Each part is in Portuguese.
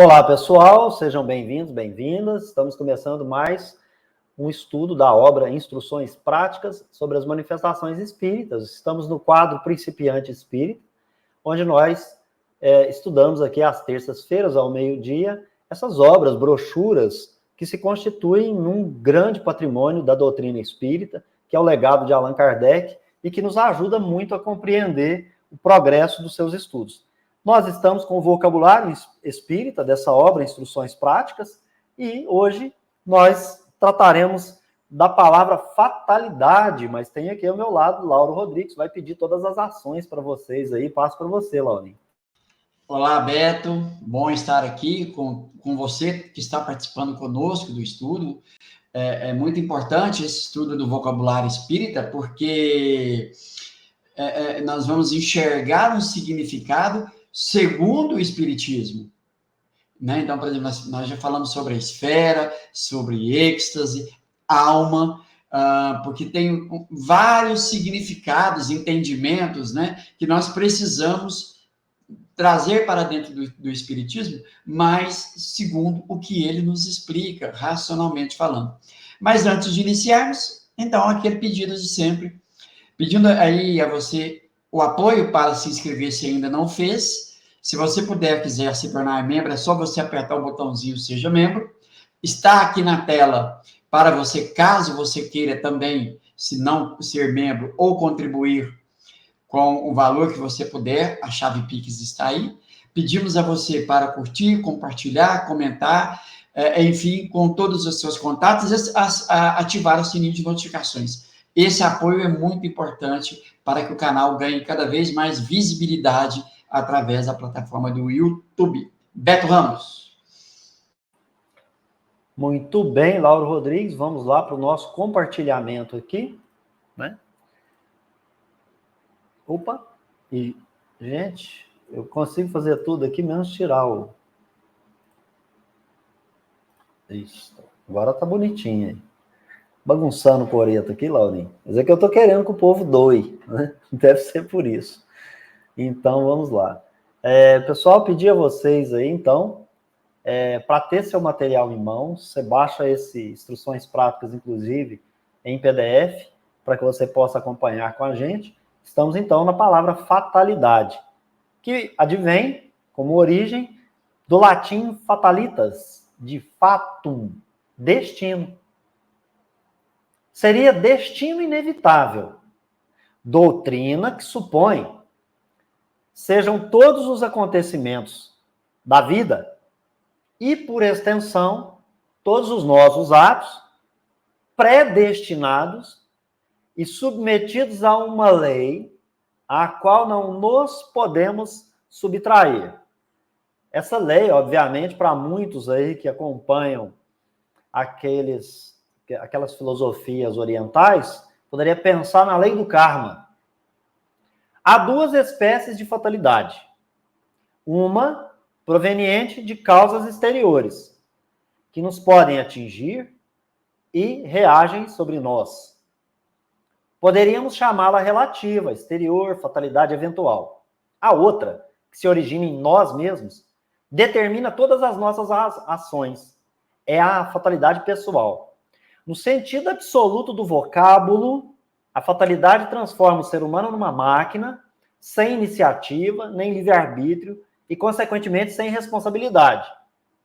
Olá, pessoal, sejam bem-vindos, bem-vindas. Estamos começando mais um estudo da obra Instruções Práticas sobre as Manifestações Espíritas. Estamos no quadro Principiante Espírita, onde nós estudamos aqui às terças-feiras, ao meio-dia, essas obras, brochuras, que se constituem num grande patrimônio da doutrina espírita, que é o legado de Allan Kardec, e que nos ajuda muito a compreender o progresso dos seus estudos. Nós estamos com o vocabulário espírita dessa obra, Instruções Práticas, e hoje nós trataremos da palavra fatalidade, mas tem aqui ao meu lado Lauro Rodrigues, vai pedir todas as ações para vocês aí. Passo para você, Laurinho. Olá, Beto, bom estar aqui com você que está participando conosco do estudo. É muito importante esse estudo do vocabulário espírita, porque nós vamos enxergar um significado segundo o Espiritismo. Né? Então, por exemplo, nós já falamos sobre a esfera, sobre êxtase, alma, porque tem vários significados, entendimentos, né, que nós precisamos trazer para dentro do Espiritismo, mas segundo o que ele nos explica, racionalmente falando. Mas antes de iniciarmos, então, aquele pedido de sempre, pedindo aí a você o apoio para se inscrever se ainda não fez. Se você quiser se tornar membro, é só você apertar o botãozinho Seja Membro. Está aqui na tela para você, caso você queira também, se não ser membro, ou contribuir com o valor que você puder, a chave Pix está aí. Pedimos a você para curtir, compartilhar, comentar, enfim, com todos os seus contatos, ativar o sininho de notificações. Esse apoio é muito importante para que o canal ganhe cada vez mais visibilidade através da plataforma do YouTube. Beto Ramos. Muito bem, Lauro Rodrigues, vamos lá para o nosso compartilhamento aqui, né? Opa, e, gente, eu consigo fazer tudo aqui, menos tirar o... Isso, agora tá bonitinho aí. Bagunçando o coreto aqui, Laurinho. Mas é que eu tô querendo que o povo doe, né? Deve ser por isso. Então, vamos lá. Pessoal, pedi a vocês aí, então, para ter seu material em mãos, você baixa esse Instruções Práticas, inclusive, em PDF, para que você possa acompanhar com a gente. Estamos, então, na palavra fatalidade, que advém como origem do latim fatalitas, de fatum, destino. Seria destino inevitável, doutrina que supõe sejam todos os acontecimentos da vida e, por extensão, todos os nossos atos predestinados e submetidos a uma lei a qual não nos podemos subtrair. Essa lei, obviamente, para muitos aí que acompanham aquelas filosofias orientais, poderia pensar na lei do karma. Há duas espécies de fatalidade. Uma proveniente de causas exteriores, que nos podem atingir e reagem sobre nós. Poderíamos chamá-la relativa, exterior, fatalidade eventual. A outra, que se origina em nós mesmos, determina todas as nossas ações. É a fatalidade pessoal. No sentido absoluto do vocábulo, a fatalidade transforma o ser humano numa máquina, sem iniciativa, nem livre-arbítrio, e, consequentemente, sem responsabilidade.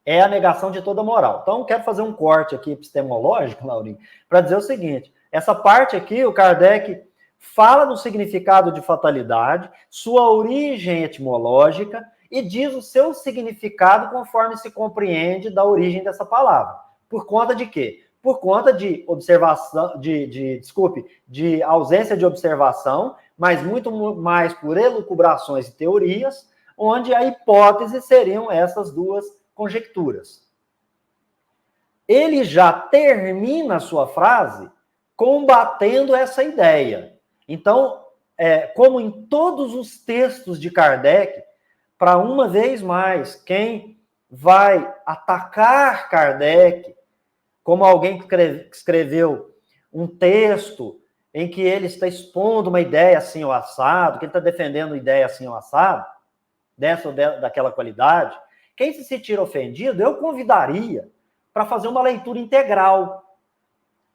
É a negação de toda moral. Então, quero fazer um corte aqui epistemológico, Laurinho, para dizer o seguinte: essa parte aqui, o Kardec fala do significado de fatalidade, sua origem etimológica, e diz o seu significado conforme se compreende da origem dessa palavra. Por conta de quê? Por conta de observação, de ausência de observação, mas muito mais por elucubrações e teorias, onde a hipótese seriam essas duas conjecturas. Ele já termina a sua frase combatendo essa ideia. Então, como em todos os textos de Kardec, para uma vez mais, quem vai atacar Kardec como alguém que escreveu um texto em que ele está expondo uma ideia assim ou assado, que ele está defendendo uma ideia assim ou assado, dessa ou daquela qualidade, Quem se sentir ofendido, eu convidaria para fazer uma leitura integral,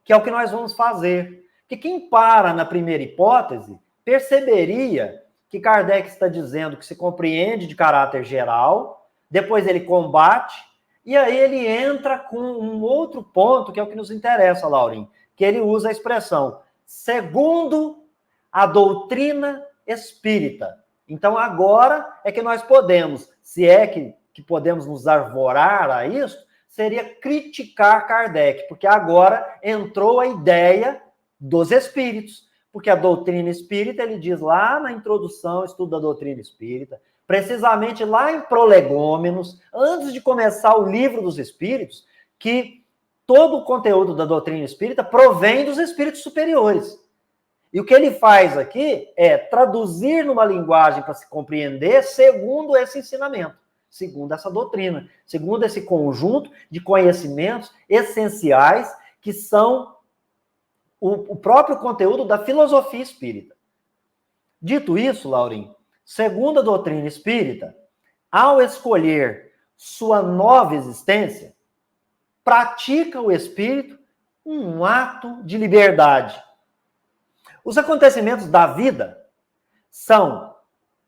que é o que nós vamos fazer. Porque quem para na primeira hipótese perceberia que Kardec está dizendo que se compreende de caráter geral, depois ele combate, e aí ele entra com um outro ponto, que é o que nos interessa, Laurinho, que ele usa a expressão segundo a doutrina espírita. Então, agora é que nós podemos, se é que podemos nos arvorar a isso, seria criticar Kardec, porque agora entrou a ideia dos espíritos, porque a doutrina espírita, ele diz lá na introdução, estudo da doutrina espírita, precisamente lá em Prolegômenos, antes de começar o livro dos espíritos, que todo o conteúdo da doutrina espírita provém dos espíritos superiores. E o que ele faz aqui é traduzir numa linguagem para se compreender segundo esse ensinamento, segundo essa doutrina, segundo esse conjunto de conhecimentos essenciais que são o próprio conteúdo da filosofia espírita. Dito isso, Laurinho, segundo a doutrina espírita, ao escolher sua nova existência, pratica o espírito um ato de liberdade. Os acontecimentos da vida são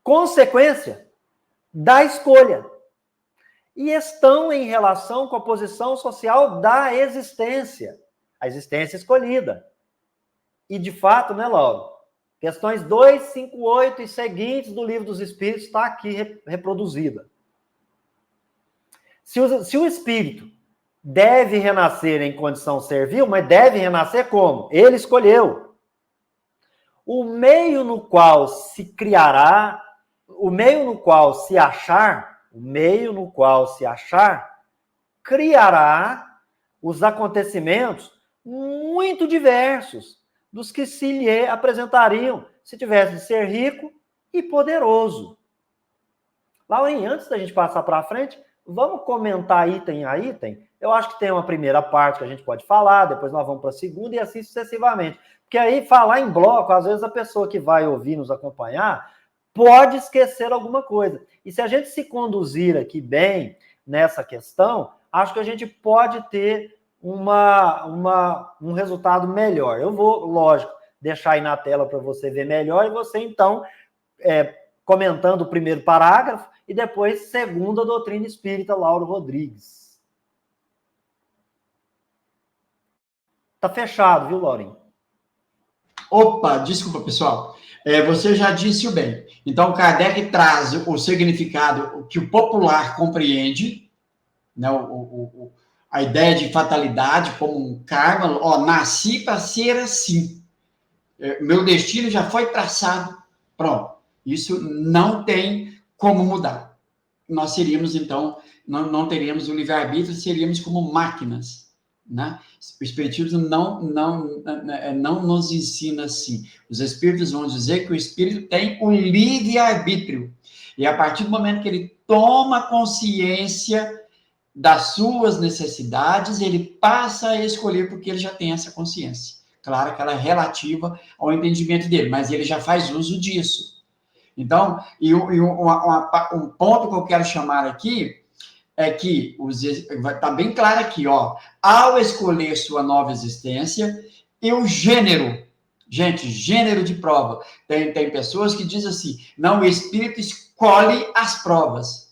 consequência da escolha e estão em relação com a posição social da existência, a existência escolhida. E, de fato, né, Lauro? Questões 2, 5, 8 e seguintes do Livro dos Espíritos está aqui reproduzida. Se o espírito deve renascer em condição servil, mas deve renascer como? Ele escolheu. O meio no qual se criará, o meio no qual se achar, criará os acontecimentos muito diversos dos que se lhe apresentariam se tivesse de ser rico e poderoso. Laurinho, antes da gente passar para frente, vamos comentar item a item? Eu acho que tem uma primeira parte que a gente pode falar, depois nós vamos para a segunda e assim sucessivamente. Porque aí, falar em bloco, às vezes a pessoa que vai ouvir, nos acompanhar, pode esquecer alguma coisa. E se a gente se conduzir aqui bem nessa questão, acho que a gente pode ter um resultado melhor. Eu vou, lógico, deixar aí na tela para você ver melhor, e você, então, comentando o primeiro parágrafo, e depois, segundo a doutrina espírita, Lauro Rodrigues. Tá fechado, viu, Laurinho? Opa, desculpa, pessoal. Você já disse o bem. Então, Kardec traz o significado que o popular compreende, né, a ideia de fatalidade como um karma. Nasci para ser assim. Meu destino já foi traçado. Pronto. Isso não tem como mudar. Nós seríamos, então, não teríamos o livre-arbítrio, seríamos como máquinas, né? O Espiritismo não nos ensina assim. Os Espíritos vão dizer que o Espírito tem o livre-arbítrio. E a partir do momento que ele toma consciência das suas necessidades, ele passa a escolher porque ele já tem essa consciência. Claro que ela é relativa ao entendimento dele, mas ele já faz uso disso. Então, um ponto que eu quero chamar aqui é que está bem claro aqui, ao escolher sua nova existência, e o gênero, gente, gênero de prova. Tem pessoas que dizem assim, não, o espírito escolhe as provas,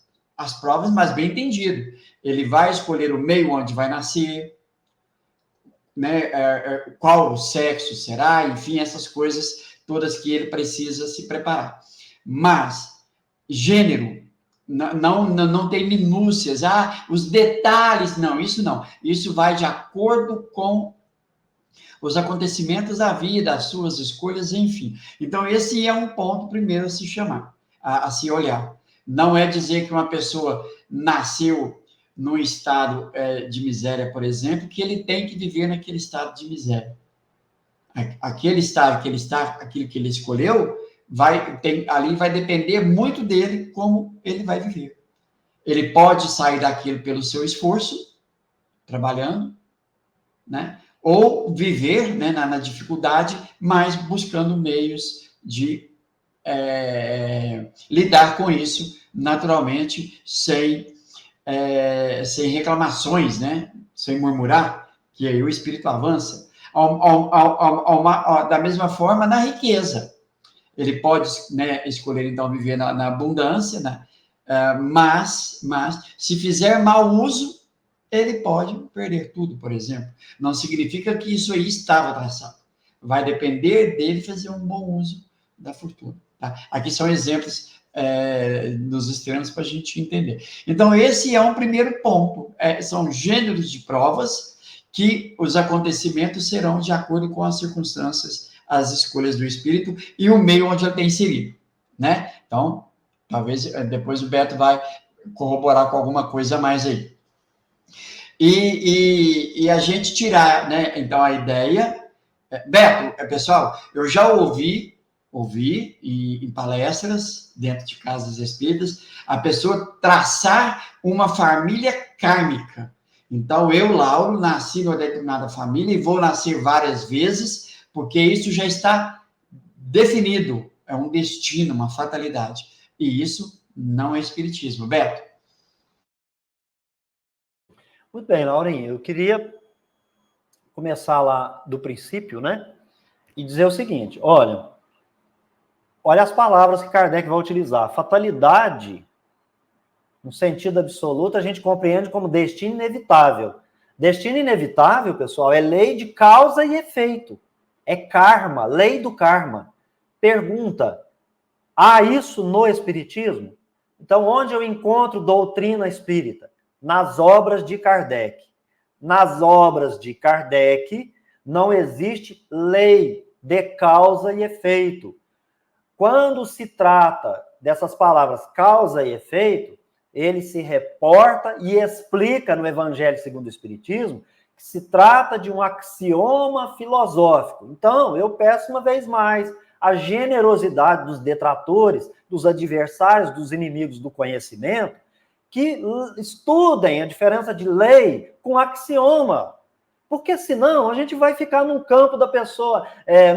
mas bem entendido. Ele vai escolher o meio onde vai nascer, né, qual o sexo será, enfim, essas coisas todas que ele precisa se preparar. Mas, gênero, não tem minúcias, os detalhes, isso não. Isso vai de acordo com os acontecimentos da vida, as suas escolhas, enfim. Então, esse é um ponto primeiro a se chamar, a se olhar. Não é dizer que uma pessoa nasceu num estado de miséria, por exemplo, que ele tem que viver naquele estado de miséria. Aquele estado que ele está, aquilo que ele escolheu, ali vai depender muito dele como ele vai viver. Ele pode sair daquilo pelo seu esforço, trabalhando, né? Ou viver, né, na dificuldade, mas buscando meios de lidar com isso naturalmente, sem sem reclamações, né? Sem murmurar, que aí o espírito avança. Da mesma forma, na riqueza. Ele pode, né, escolher, então, viver na abundância, né? Mas, se fizer mau uso, ele pode perder tudo, por exemplo. Não significa que isso aí estava traçado. Vai depender dele fazer um bom uso da fortuna. Tá? Aqui são exemplos nos extremos para a gente entender. Então, esse é um primeiro ponto. São gêneros de provas que os acontecimentos serão de acordo com as circunstâncias, as escolhas do espírito e o meio onde ele tem inserido, né? Então, talvez depois o Beto vai corroborar com alguma coisa a mais aí. E a gente tirar, né? Então, a ideia... Beto, pessoal, eu já ouvi em palestras, dentro de casas espíritas, a pessoa traçar uma família kármica. Então, eu, Lauro, nasci numa determinada família e vou nascer várias vezes, porque isso já está definido. É um destino, uma fatalidade. E isso não é espiritismo. Beto? Muito bem, Laurinho. Eu queria começar lá do princípio, né? E dizer o seguinte, olha as palavras que Kardec vai utilizar. Fatalidade, no sentido absoluto, a gente compreende como destino inevitável. Destino inevitável, pessoal, é lei de causa e efeito. É karma, lei do karma. Pergunta, há isso no Espiritismo? Então, onde eu encontro doutrina espírita? Nas obras de Kardec. Nas obras de Kardec, não existe lei de causa e efeito. Quando se trata dessas palavras causa e efeito, ele se reporta e explica no Evangelho segundo o Espiritismo que se trata de um axioma filosófico. Então, eu peço uma vez mais a generosidade dos detratores, dos adversários, dos inimigos do conhecimento, que estudem a diferença de lei com axioma. Porque senão a gente vai ficar num campo da pessoa,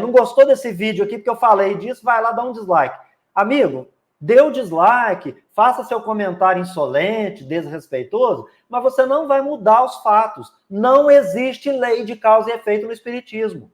não gostou desse vídeo aqui porque eu falei disso, vai lá dar um dislike. Amigo, dê o dislike, faça seu comentário insolente, desrespeitoso, mas você não vai mudar os fatos. Não existe lei de causa e efeito no Espiritismo.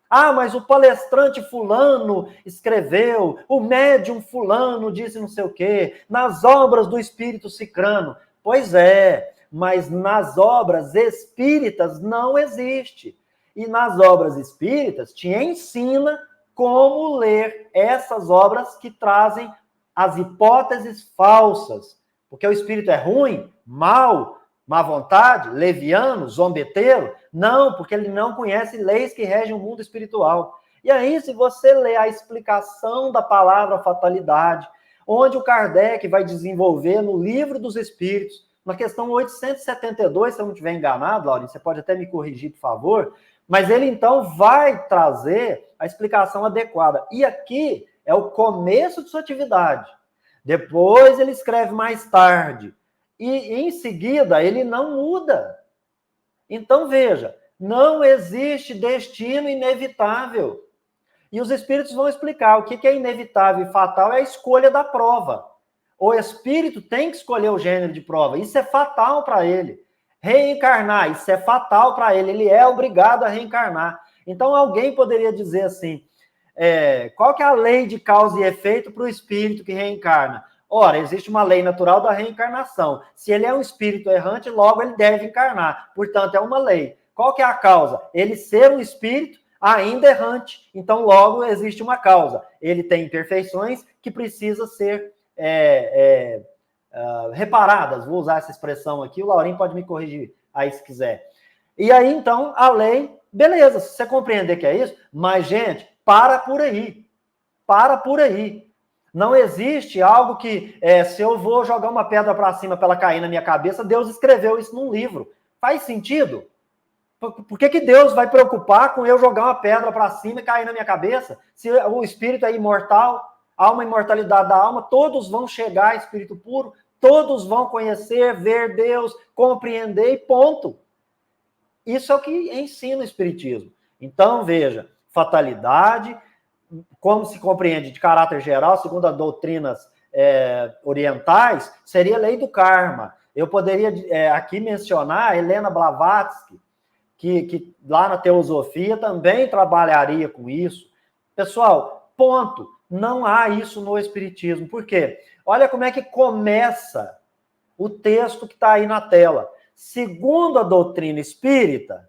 Ah, mas o palestrante fulano escreveu, o médium fulano disse não sei o quê, nas obras do Espírito Cicrano. Pois é, mas nas obras espíritas não existe. E nas obras espíritas te ensina como ler essas obras que trazem as hipóteses falsas. Porque o espírito é ruim, mau, má vontade, leviano, zombeteiro? Não, porque ele não conhece leis que regem o mundo espiritual. E aí, se você ler a explicação da palavra fatalidade, onde o Kardec vai desenvolver no Livro dos Espíritos, na questão 872, se eu não estiver enganado, Laurinho, você pode até me corrigir, por favor, mas ele então vai trazer a explicação adequada. E aqui é o começo de sua atividade. Depois ele escreve mais tarde. E em seguida ele não muda. Então veja, não existe destino inevitável. E os espíritos vão explicar o que é inevitável e fatal é a escolha da prova. O espírito tem que escolher o gênero de prova. Isso é fatal para ele. Reencarnar, isso é fatal para ele. Ele é obrigado a reencarnar. Então alguém poderia dizer assim, qual que é a lei de causa e efeito para o espírito que reencarna? Ora, existe uma lei natural da reencarnação. Se ele é um espírito errante, logo ele deve encarnar. Portanto, é uma lei. Qual que é a causa? Ele ser um espírito ainda errante. Então, logo, existe uma causa. Ele tem imperfeições que precisam ser reparadas. Vou usar essa expressão aqui. O Laurinho pode me corrigir aí se quiser. E aí, então, a lei... Beleza, se você compreender que é isso, mas, gente, para por aí. Para por aí. Não existe algo que, se eu vou jogar uma pedra para cima para ela cair na minha cabeça, Deus escreveu isso num livro. Faz sentido? Por que Deus vai preocupar com eu jogar uma pedra para cima e cair na minha cabeça? Se o espírito é imortal, há uma imortalidade da alma, todos vão chegar a espírito puro, todos vão conhecer, ver Deus, compreender e ponto. Isso é o que ensina o Espiritismo. Então, veja, fatalidade, como se compreende de caráter geral, segundo as doutrinas orientais, seria lei do karma. Eu poderia aqui mencionar a Helena Blavatsky, que lá na teosofia também trabalharia com isso. Pessoal, ponto. Não há isso no Espiritismo. Por quê? Olha como é que começa o texto que está aí na tela. Segundo a doutrina espírita,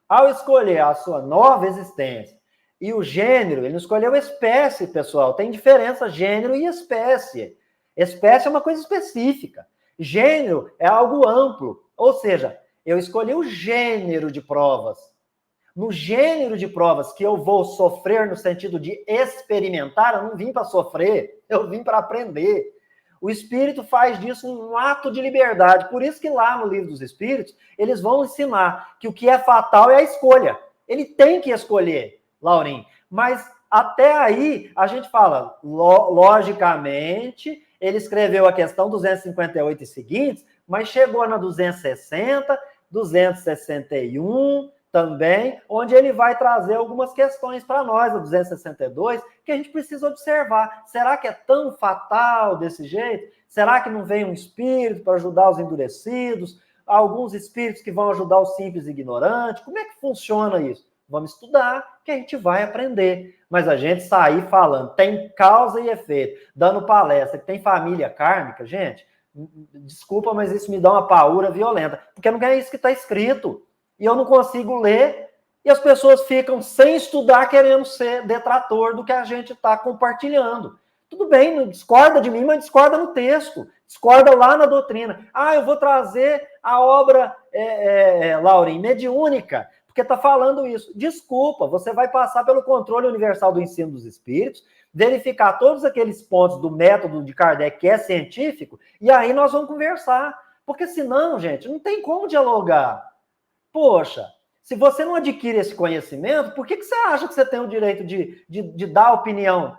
ao escolher a sua nova existência e o gênero, ele não escolheu espécie, pessoal. Tem diferença gênero e espécie. Espécie é uma coisa específica. Gênero é algo amplo. Ou seja, eu escolhi o gênero de provas. No gênero de provas que eu vou sofrer no sentido de experimentar, eu não vim para sofrer, eu vim para aprender. O Espírito faz disso um ato de liberdade. Por isso que lá no Livro dos Espíritos, eles vão ensinar que o que é fatal é a escolha. Ele tem que escolher, Laurim. Mas até aí, a gente fala, logicamente, ele escreveu a questão 258 e seguintes, mas chegou na 260, 261 também, onde ele vai trazer algumas questões para nós, a 262, que a gente precisa observar. Será que é tão fatal desse jeito? Será que não vem um espírito para ajudar os endurecidos? Alguns espíritos que vão ajudar os simples e ignorantes? Como é que funciona isso? Vamos estudar, que a gente vai aprender. Mas a gente sair falando, tem causa e efeito, dando palestra, que tem família kármica, gente, desculpa, mas isso me dá uma paura violenta, porque não é isso que está escrito. E eu não consigo ler, e as pessoas ficam sem estudar, querendo ser detrator do que a gente está compartilhando. Tudo bem, não discorda de mim, mas discorda no texto, discorda lá na doutrina. Ah, eu vou trazer a obra, Laurim, mediúnica, porque está falando isso. Desculpa, você vai passar pelo controle universal do ensino dos espíritos, verificar todos aqueles pontos do método de Kardec, que é científico, e aí nós vamos conversar. Porque senão, gente, não tem como dialogar. Poxa, se você não adquire esse conhecimento, por que você acha que você tem o direito de dar opinião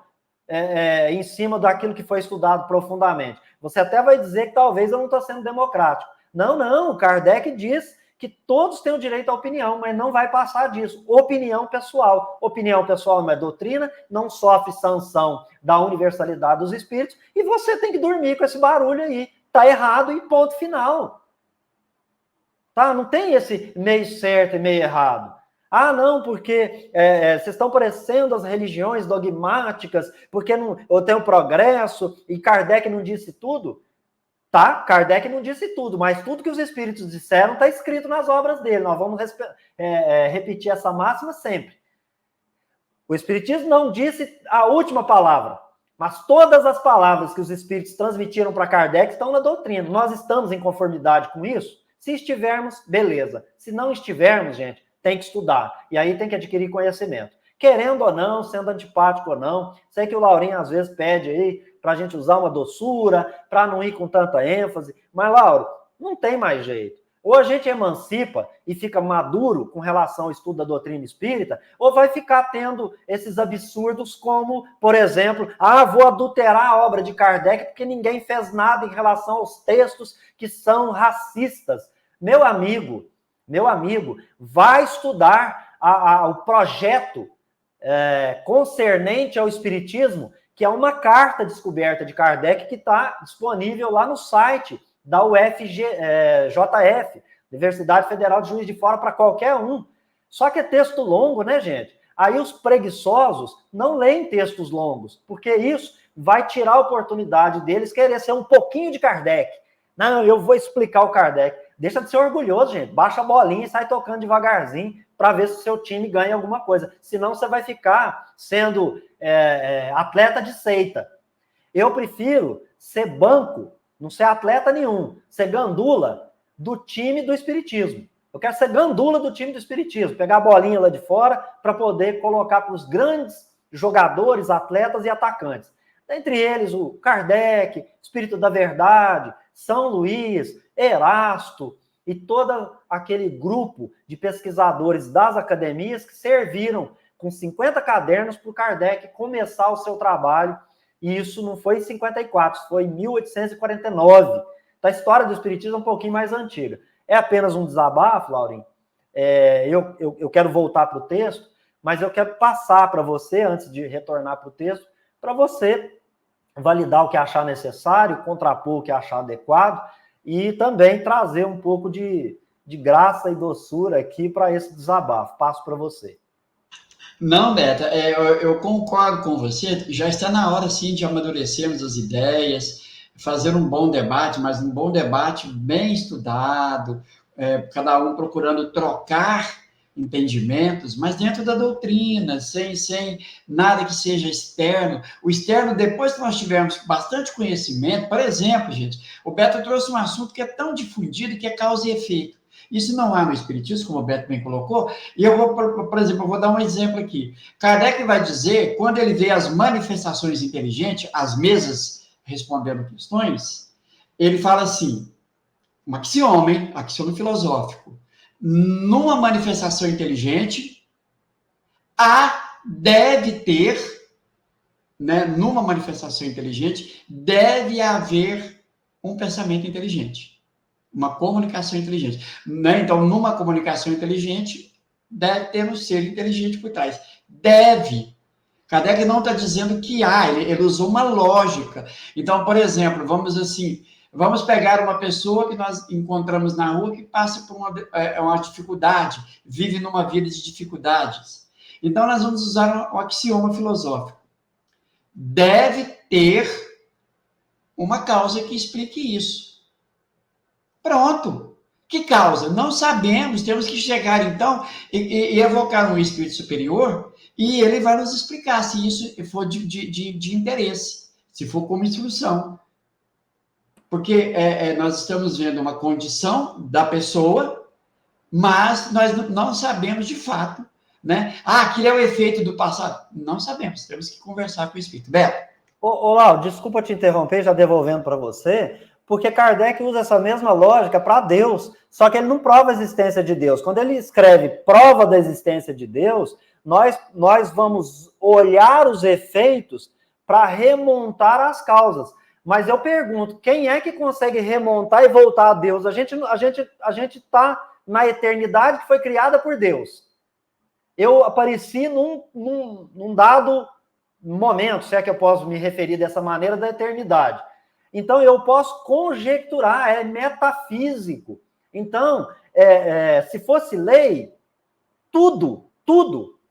em cima daquilo que foi estudado profundamente? Você até vai dizer que talvez eu não estou sendo democrático. Não, Kardec diz que todos têm o direito à opinião, mas não vai passar disso. Opinião pessoal. Opinião pessoal não é doutrina, não sofre sanção da universalidade dos espíritos, e você tem que dormir com esse barulho aí. Está errado e ponto final. Tá? Não tem esse meio certo e meio errado. Ah, não, porque vocês estão parecendo as religiões dogmáticas, porque não, eu tenho progresso, e Kardec não disse tudo. Tá, Kardec não disse tudo, mas tudo que os espíritos disseram está escrito nas obras dele. Nós vamos repetir essa máxima sempre. O espiritismo não disse a última palavra, mas todas as palavras que os espíritos transmitiram para Kardec estão na doutrina. Nós estamos em conformidade com isso? Se estivermos, beleza. Se não estivermos, gente, tem que estudar. E aí tem que adquirir conhecimento. Querendo ou não, sendo antipático ou não, sei que o Laurinho às vezes pede aí para a gente usar uma doçura, para não ir com tanta ênfase. Mas, Lauro, não tem mais jeito. Ou a gente emancipa e fica maduro com relação ao estudo da doutrina espírita, ou vai ficar tendo esses absurdos como, por exemplo, vou adulterar a obra de Kardec porque ninguém fez nada em relação aos textos que são racistas. Meu amigo, vai estudar o projeto concernente ao espiritismo, que é uma carta descoberta de Kardec que está disponível lá no site da UFJF, Universidade Federal de Juiz de Fora, para qualquer um. Só que é texto longo, né, gente? Aí os preguiçosos não leem textos longos, porque isso vai tirar a oportunidade deles querer ser um pouquinho de Kardec. Não, eu vou explicar o Kardec. Deixa de ser orgulhoso, gente. Baixa a bolinha e sai tocando devagarzinho para ver se o seu time ganha alguma coisa. Senão você vai ficar sendo atleta de seita. Eu prefiro ser banco, não ser atleta nenhum, ser gandula do time do espiritismo. Eu quero ser gandula do time do espiritismo, pegar a bolinha lá de fora para poder colocar para os grandes jogadores, atletas e atacantes. Dentre eles, o Kardec, Espírito da Verdade, São Luís, Erasto e todo aquele grupo de pesquisadores das academias que serviram com 50 cadernos para o Kardec começar o seu trabalho. E isso não foi em 54, foi em 1849. Então, a história do espiritismo é um pouquinho mais antiga. É apenas um desabafo, Laurinho. Eu quero voltar para o texto, mas eu quero passar para você, antes de retornar para o texto, para você validar o que achar necessário, contrapor o que achar adequado e também trazer um pouco de graça e doçura aqui para esse desabafo. Passo para você. Não, Beta, eu concordo com você. Já está na hora, sim, de amadurecermos as ideias, fazer um bom debate, mas um bom debate bem estudado, cada um procurando trocar entendimentos, mas dentro da doutrina, sem nada que seja externo. O externo, depois que nós tivermos bastante conhecimento, por exemplo, gente, o Beto trouxe um assunto que é tão difundido que é causa e efeito. Isso não há no Espiritismo, como o Beto bem colocou, e eu vou, por exemplo, eu vou dar um exemplo aqui. Kardec vai dizer, quando ele vê as manifestações inteligentes, as mesas respondendo questões, ele fala assim, um axioma filosófico, numa manifestação inteligente, deve ter, né, numa manifestação inteligente, deve haver um pensamento inteligente, uma comunicação inteligente. Né? Então, numa comunicação inteligente, deve ter um ser inteligente por trás. Deve. Kardec não está dizendo que há, ele usou uma lógica. Então, por exemplo, vamos pegar uma pessoa que nós encontramos na rua que passa por uma dificuldade, vive numa vida de dificuldades. Então, nós vamos usar um axioma filosófico. Deve ter uma causa que explique isso. Pronto. Que causa? Não sabemos, temos que chegar, então, e evocar um espírito superior, e ele vai nos explicar se isso for de interesse, se for como instrução. Porque nós estamos vendo uma condição da pessoa, mas nós não sabemos de fato, né? Aquilo é o efeito do passado. Não sabemos, temos que conversar com o espírito. Beto. Lau, desculpa te interromper, já devolvendo para você, porque Kardec usa essa mesma lógica para Deus, só que ele não prova a existência de Deus. Quando ele escreve prova da existência de Deus, nós vamos olhar os efeitos para remontar as causas. Mas eu pergunto, quem é que consegue remontar e voltar a Deus? A gente está na eternidade que foi criada por Deus. Eu apareci num dado momento, se é que eu posso me referir dessa maneira, da eternidade. Então, eu posso conjecturar, é metafísico. Então, se fosse lei, tudo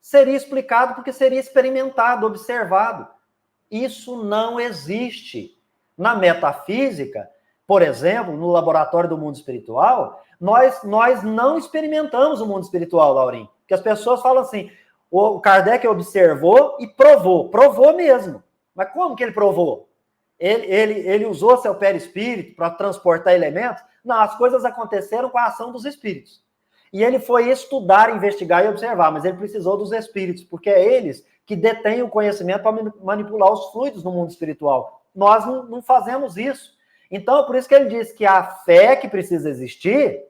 seria explicado porque seria experimentado, observado. Isso não existe. Na metafísica, por exemplo, no laboratório do mundo espiritual, nós não experimentamos o mundo espiritual, Laurim. Porque as pessoas falam assim, o Kardec observou e provou mesmo. Mas como que ele provou? Ele usou seu perispírito para transportar elementos? Não, as coisas aconteceram com a ação dos espíritos. E ele foi estudar, investigar e observar, mas ele precisou dos espíritos, porque é eles que detêm o conhecimento para manipular os fluidos no mundo espiritual. Nós não fazemos isso. Então, é por isso que ele diz que a fé que precisa existir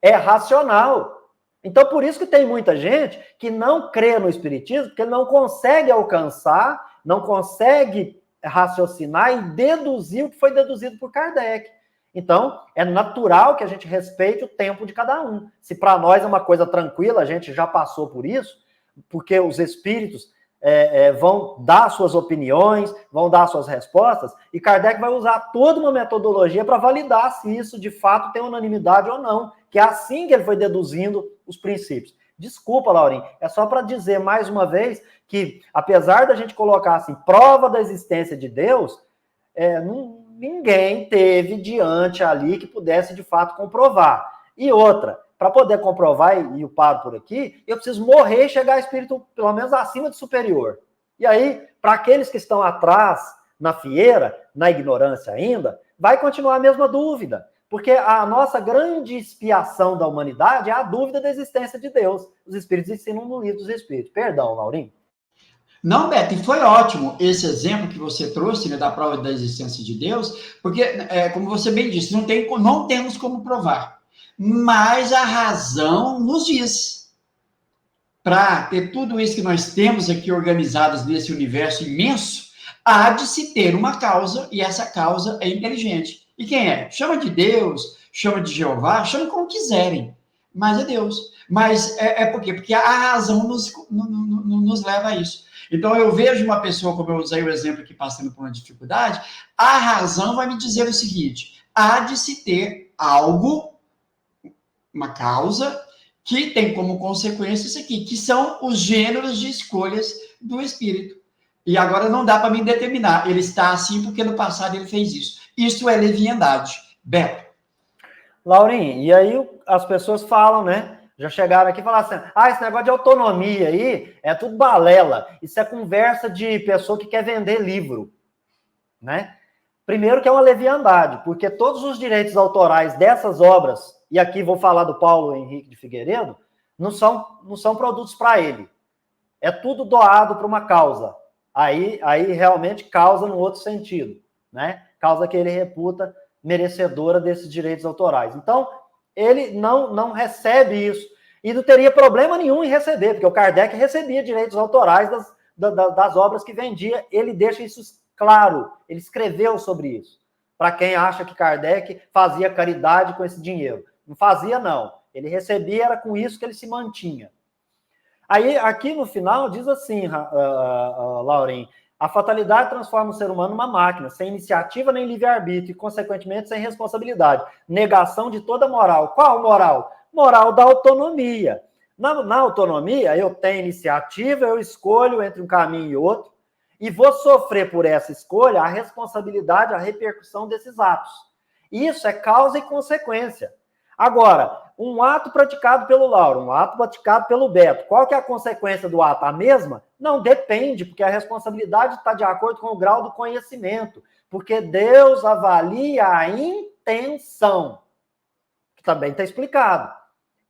é racional. Então, por isso que tem muita gente que não crê no espiritismo, porque não consegue alcançar, não consegue raciocinar e deduzir o que foi deduzido por Kardec. Então, é natural que a gente respeite o tempo de cada um. Se para nós é uma coisa tranquila, a gente já passou por isso, porque os espíritos vão dar suas opiniões, vão dar suas respostas, e Kardec vai usar toda uma metodologia para validar se isso de fato tem unanimidade ou não, que é assim que ele foi deduzindo os princípios. Desculpa, Laurim, é só para dizer mais uma vez que, apesar da gente colocar assim, prova da existência de Deus, ninguém teve diante ali que pudesse de fato comprovar. E outra, para poder comprovar, e eu paro por aqui, eu preciso morrer e chegar a espírito, pelo menos acima de superior. E aí, para aqueles que estão atrás, na fieira, na ignorância ainda, vai continuar a mesma dúvida. Porque a nossa grande expiação da humanidade é a dúvida da existência de Deus. Os espíritos ensinam no livro dos espíritos. Perdão, Laurim. Não, Beto, e foi ótimo esse exemplo que você trouxe, né, da prova da existência de Deus, porque, como você bem disse, não temos como provar. Mas a razão nos diz. Para ter tudo isso que nós temos aqui organizados nesse universo imenso, há de se ter uma causa, e essa causa é inteligente. E quem é? Chama de Deus, chama de Jeová, chama como quiserem, mas é Deus. Mas por quê? Porque a razão nos leva a isso. Então, eu vejo uma pessoa, como eu usei o exemplo aqui, passando por uma dificuldade, a razão vai me dizer o seguinte: há de se ter algo, uma causa, que tem como consequência isso aqui, que são os gêneros de escolhas do espírito. E agora não dá para me determinar. Ele está assim porque no passado ele fez isso. Isso é leviandade. Beto. Laurinho, e aí as pessoas falam, né? Já chegaram aqui e falaram assim, esse negócio de autonomia aí é tudo balela. Isso é conversa de pessoa que quer vender livro, né? Primeiro que é uma leviandade, porque todos os direitos autorais dessas obras, e aqui vou falar do Paulo Henrique de Figueiredo, não são produtos para ele. É tudo doado para uma causa. Aí realmente causa no outro sentido, né? Causa que ele reputa merecedora desses direitos autorais. Então, ele não recebe isso. E não teria problema nenhum em receber, porque o Kardec recebia direitos autorais das obras que vendia. Ele deixa isso claro, ele escreveu sobre isso. Para quem acha que Kardec fazia caridade com esse dinheiro. Não fazia, não. Ele recebia, era com isso que ele se mantinha. Aí, aqui no final, diz assim, Lauren, a fatalidade transforma o ser humano numa máquina, sem iniciativa nem livre-arbítrio, e, consequentemente, sem responsabilidade. Negação de toda moral. Qual moral? Moral da autonomia. Na autonomia, eu tenho iniciativa, eu escolho entre um caminho e outro, e vou sofrer por essa escolha a responsabilidade, a repercussão desses atos. Isso é causa e consequência. Agora, um ato praticado pelo Lauro, um ato praticado pelo Beto, qual que é a consequência do ato? A mesma? Não, depende, porque a responsabilidade está de acordo com o grau do conhecimento, porque Deus avalia a intenção, que também está explicado.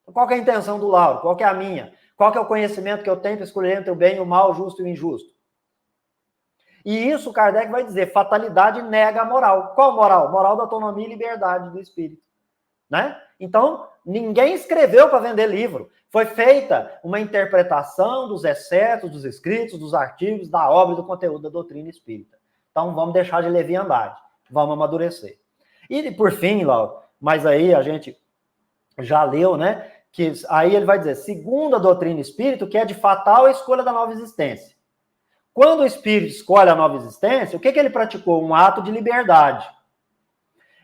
Então, qual que é a intenção do Lauro? Qual que é a minha? Qual que é o conhecimento que eu tenho para escolher entre o bem e o mal, o justo e o injusto? E isso Kardec vai dizer, fatalidade nega a moral. Qual moral? Moral da autonomia e liberdade do espírito. Né? Então, ninguém escreveu para vender livro. Foi feita uma interpretação dos excetos, dos escritos, dos artigos, da obra e do conteúdo da doutrina espírita. Então, vamos deixar de leviandade. Vamos amadurecer. E, por fim, Lauro, mas aí a gente já leu, né? Que aí ele vai dizer, segundo a doutrina espírita, que é de fatal a escolha da nova existência. Quando o espírito escolhe a nova existência, o que ele praticou? Um ato de liberdade.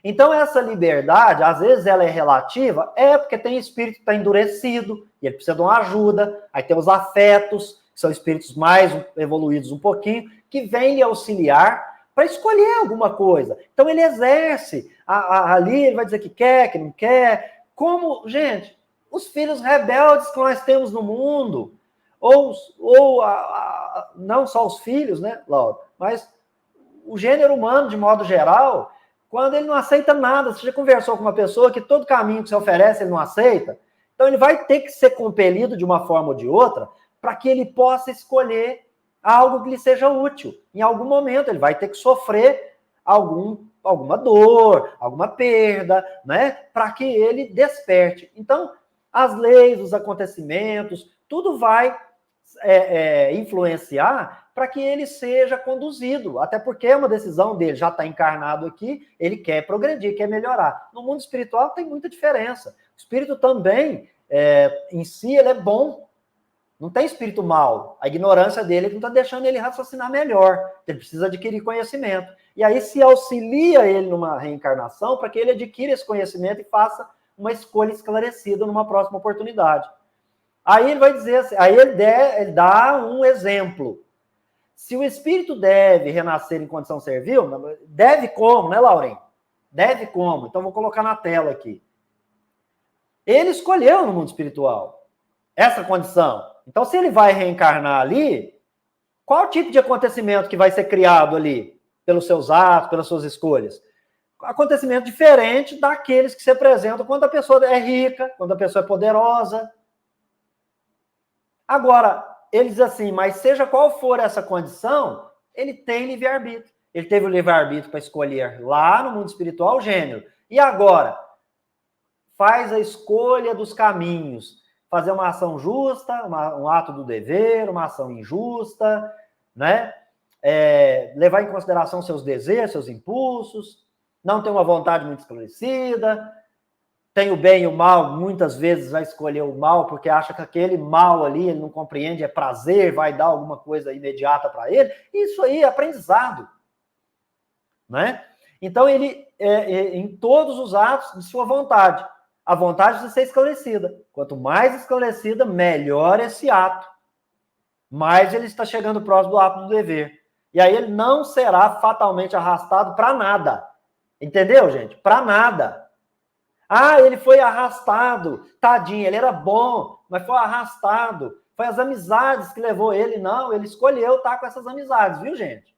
Então, essa liberdade, às vezes ela é relativa, porque tem espírito que está endurecido, e ele precisa de uma ajuda, aí tem os afetos, que são espíritos mais evoluídos um pouquinho, que vêm lhe auxiliar para escolher alguma coisa. Então, ele exerce, ali ele vai dizer que quer, que não quer, como, gente, os filhos rebeldes que nós temos no mundo, não só os filhos, né, Laura, mas o gênero humano, de modo geral, quando ele não aceita nada, você já conversou com uma pessoa que todo caminho que se oferece ele não aceita, então ele vai ter que ser compelido de uma forma ou de outra para que ele possa escolher algo que lhe seja útil. Em algum momento ele vai ter que sofrer alguma dor, alguma perda, né, para que ele desperte. Então, as leis, os acontecimentos, tudo vai influenciar para que ele seja conduzido, até porque é uma decisão dele, já está encarnado aqui, ele quer progredir, quer melhorar. No mundo espiritual tem muita diferença. O espírito também, em si, ele é bom. Não tem espírito mau. A ignorância dele não está deixando ele raciocinar melhor. Ele precisa adquirir conhecimento. E aí se auxilia ele numa reencarnação para que ele adquira esse conhecimento e faça uma escolha esclarecida numa próxima oportunidade. Aí ele vai dizer assim, aí ele dá um exemplo. Se o espírito deve renascer em condição servil, deve como, né, Lauren? Deve como? Então, vou colocar na tela aqui. Ele escolheu no mundo espiritual essa condição. Então, se ele vai reencarnar ali, qual tipo de acontecimento que vai ser criado ali? Pelos seus atos, pelas suas escolhas? Acontecimento diferente daqueles que se apresentam quando a pessoa é rica, quando a pessoa é poderosa. Agora, ele diz assim, mas seja qual for essa condição, ele tem livre-arbítrio. Ele teve o livre-arbítrio para escolher lá no mundo espiritual o gênero. E agora? Faz a escolha dos caminhos. Fazer uma ação justa, um ato do dever, uma ação injusta, né? Levar em consideração seus desejos, seus impulsos, não ter uma vontade muito esclarecida. tem o bem e o mal, muitas vezes vai escolher o mal, porque acha que aquele mal ali, ele não compreende, é prazer, vai dar alguma coisa imediata para ele. Isso aí é aprendizado, né? Então, ele, em todos os atos de sua vontade, a vontade de ser esclarecida. Quanto mais esclarecida, melhor esse ato. Mais ele está chegando próximo do ato do dever. E aí ele não será fatalmente arrastado para nada. Entendeu, gente? Para nada. Ah, ele foi arrastado. Tadinho, ele era bom, mas foi arrastado. Foi as amizades que levou ele. Não, ele escolheu estar com essas amizades, viu, gente?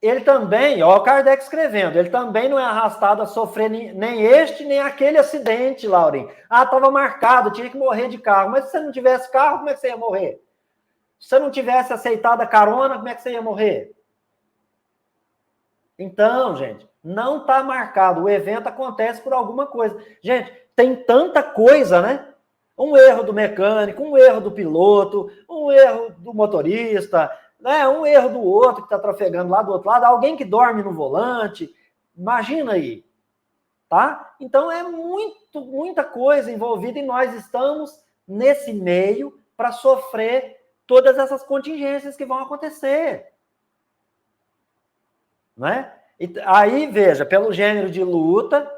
Ele também, ó, o Kardec escrevendo, ele também não é arrastado a sofrer nem este, nem aquele acidente, Laurinho. Ah, estava marcado, tinha que morrer de carro. Mas se você não tivesse carro, como é que você ia morrer? Se você não tivesse aceitado a carona, como é que você ia morrer? Então, gente, não está marcado. O evento acontece por alguma coisa. Gente, tem tanta coisa, né? Um erro do mecânico, um erro do piloto, um erro do motorista, né? Um erro do outro que está trafegando lá do outro lado, alguém que dorme no volante. Imagina aí, tá? Então é muita coisa envolvida e nós estamos nesse meio para sofrer todas essas contingências que vão acontecer. Né? E aí, veja, pelo gênero de luta,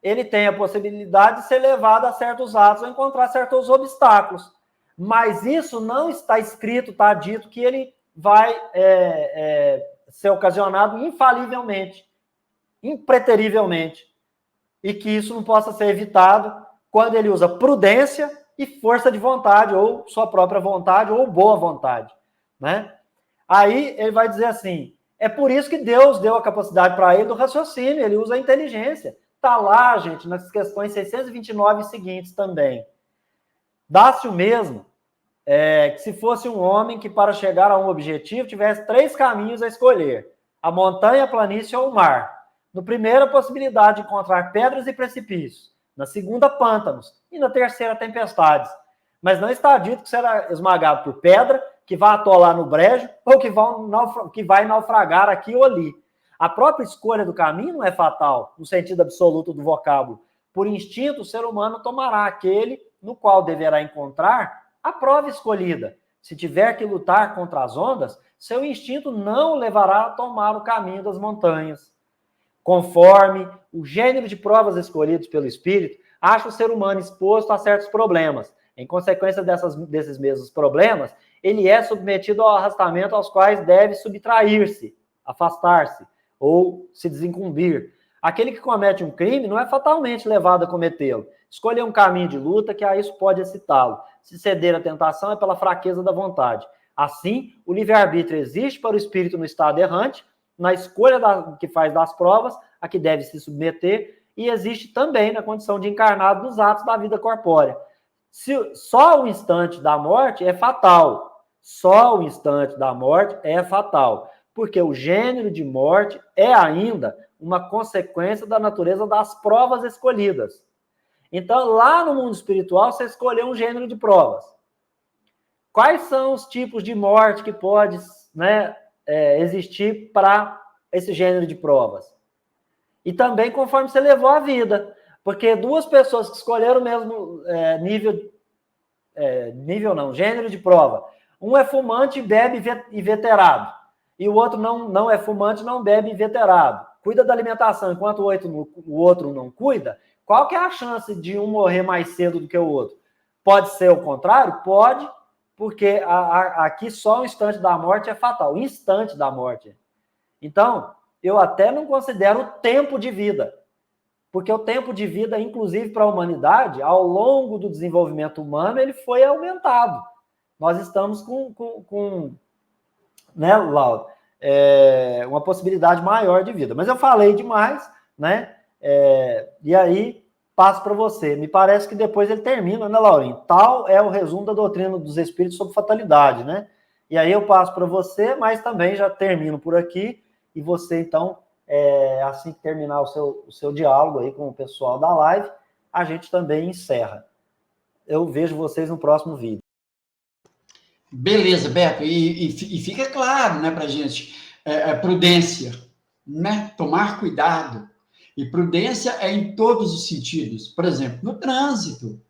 ele tem a possibilidade de ser levado a certos atos ou encontrar certos obstáculos. Mas isso não está escrito, está dito que ele vai ser ocasionado infalivelmente, impreterivelmente, e que isso não possa ser evitado quando ele usa prudência e força de vontade, ou sua própria vontade, ou boa vontade. Né? Aí ele vai dizer assim, é por isso que Deus deu a capacidade para ele do raciocínio, ele usa a inteligência. Está lá, gente, nas questões 629 e seguintes também. Dá-se o mesmo que se fosse um homem que para chegar a um objetivo tivesse 3 caminhos a escolher, a montanha, a planície ou o mar. No primeiro, a possibilidade de encontrar pedras e precipícios. Na segunda, pântanos. E na terceira, tempestades. Mas não está dito que será esmagado por pedra, que vai atolar no brejo, ou que vai naufragar aqui ou ali. A própria escolha do caminho não é fatal, no sentido absoluto do vocábulo. Por instinto, o ser humano tomará aquele no qual deverá encontrar a prova escolhida. Se tiver que lutar contra as ondas, seu instinto não o levará a tomar o caminho das montanhas. Conforme o gênero de provas escolhidos pelo espírito, acha o ser humano exposto a certos problemas. Em consequência desses mesmos problemas, ele é submetido ao arrastamento aos quais deve subtrair-se, afastar-se ou se desincumbir. Aquele que comete um crime não é fatalmente levado a cometê-lo. Escolher um caminho de luta que a isso pode excitá-lo. Se ceder à tentação é pela fraqueza da vontade. Assim, o livre-arbítrio existe para o espírito no estado errante, na escolha que faz das provas, a que deve se submeter, e existe também na condição de encarnado nos atos da vida corpórea. Só o instante da morte é fatal. Só o instante da morte é fatal. Porque o gênero de morte é ainda uma consequência da natureza das provas escolhidas. Então, lá no mundo espiritual, você escolheu um gênero de provas. Quais são os tipos de morte que pode, né, existir para esse gênero de provas? E também conforme você levou a vida. Porque 2 pessoas que escolheram o mesmo gênero de prova. Um é fumante, bebe inveterado. E o outro não é fumante, não bebe inveterado. Cuida da alimentação, enquanto o outro não cuida. Qual que é a chance de um morrer mais cedo do que o outro? Pode ser o contrário? Pode, porque aqui só o instante da morte é fatal. O instante da morte. Então, eu até não considero o tempo de vida. Porque o tempo de vida, inclusive para a humanidade, ao longo do desenvolvimento humano, ele foi aumentado. Nós estamos com né, Laura, uma possibilidade maior de vida. Mas eu falei demais, né? E aí, passo para você. Me parece que depois ele termina, né, Laurinho? Tal é o resumo da doutrina dos espíritos sobre fatalidade, né? E aí eu passo para você, mas também já termino por aqui, e você, então, assim que terminar o seu diálogo aí com o pessoal da live, a gente também encerra. Eu vejo vocês no próximo vídeo. Beleza, Beto, e fica claro, né, para a gente, prudência, né? Tomar cuidado. E prudência é em todos os sentidos. Por exemplo, no trânsito,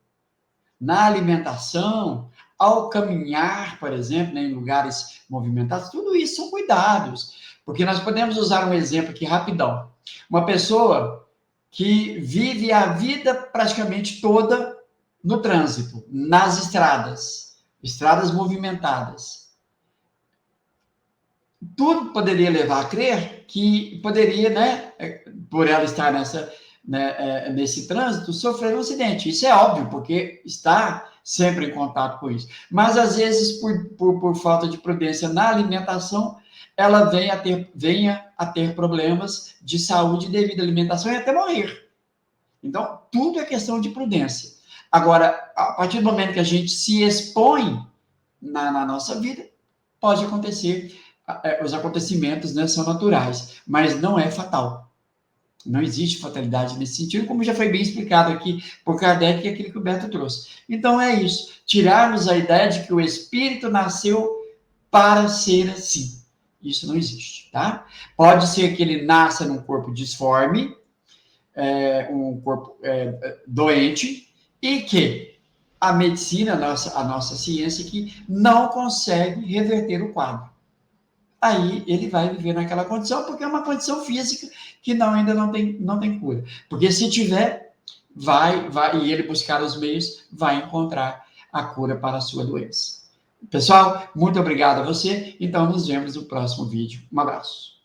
na alimentação, ao caminhar, por exemplo, né, em lugares movimentados, tudo isso são cuidados. Porque nós podemos usar um exemplo aqui rapidão. Uma pessoa que vive a vida praticamente toda no trânsito, nas estradas movimentadas. Tudo poderia levar a crer que poderia, né, por ela estar nesse trânsito, sofrer um acidente. Isso é óbvio, porque está sempre em contato com isso. Mas, às vezes, por falta de prudência na alimentação, ela venha a ter problemas de saúde devido à alimentação e até morrer. Então, tudo é questão de prudência. Agora, a partir do momento que a gente se expõe na nossa vida, pode acontecer, os acontecimentos, né, são naturais, mas não é fatal. Não existe fatalidade nesse sentido, como já foi bem explicado aqui por Kardec e aquilo que o Beto trouxe. Então, é isso. Tirarmos a ideia de que o espírito nasceu para ser assim. Isso não existe, tá? Pode ser que ele nasça num corpo disforme, um corpo doente, e que a medicina, a nossa ciência, que não consegue reverter o quadro. Aí ele vai viver naquela condição, porque é uma condição física que ainda não tem cura. Porque se tiver, vai, e ele buscar os meios, vai encontrar a cura para a sua doença. Pessoal, muito obrigado a você. Então, nos vemos no próximo vídeo. Um abraço.